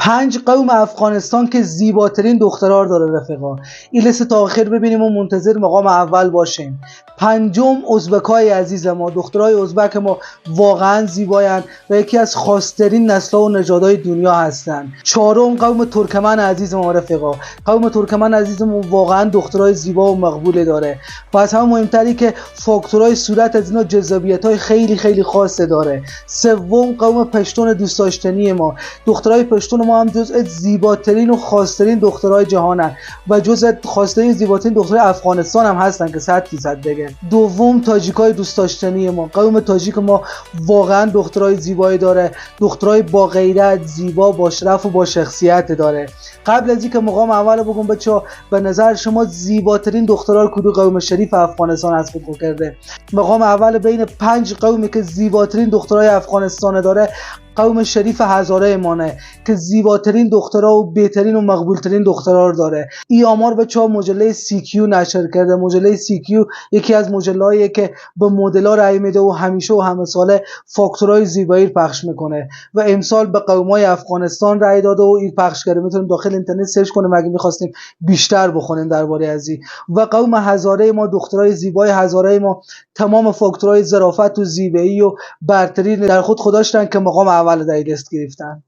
5 قوم افغانستان که زیباترین دخترها رو داره رفقا. این لیست تا آخر ببینیم و منتظر مقام اول باشیم. پنجم ازبکای عزیز ما، دخترای ازبک ما واقعا زیبایند و یکی از خاص‌ترین نسل‌ها و نژادهای دنیا هستند. چهارم قوم ترکمن عزیز ما رفقا. قوم ترکمن عزیز ما واقعا دخترای زیبا و مقبول داره و از همه مهمتری که فاکتورهای صورت از اینا جذابیت‌های خیلی خیلی خاصه داره. سوم قوم پشتون دوست داشتنی ما، دخترای پشتون ما هم جزء زیباترین و خاص‌ترین دخترای جهانن و جزء خاص‌ترین زیباترین دخترای افغانستان هم هستن که 100% بگه. دوم تاجیکای دوست داشتنی ما، قوم تاجیک ما واقعا دخترای زیبایی داره، دخترای با غیرت، زیبا، با شرف و با شخصیت داره. قبل از اینکه مقام اول بگم بچه‌ها، به نظر شما زیباترین دخترای کدوم قوم شریف افغانستان از خود کرده؟ مقام اول بین 5 قومی که زیباترین دخترای افغانستان داره قوم شریف هزاره مانه که زیباترین دخترها و بهترین و مقبولترین دخترها رو داره. این آمار بچه‌ها مجله CQ نشر کرده. مجله CQ یکی از مجله‌ایه که به مدل‌ها رأی میده و همیشه و همه ساله فاکتورهای زیبایی پخش میکنه و امسال به قوم‌های افغانستان رأی داده و این پخش کرده. میتونیم داخل اینترنت سرچ کنیم اگه می‌خواستیم بیشتر بخونیم درباره از این. و قوم هزاره ما، دخترای زیبای هزاره ما تمام فاکتورهای ظرافت و زیبایی و برتری در خود داشتن که مقام اول در لیست گرفتن.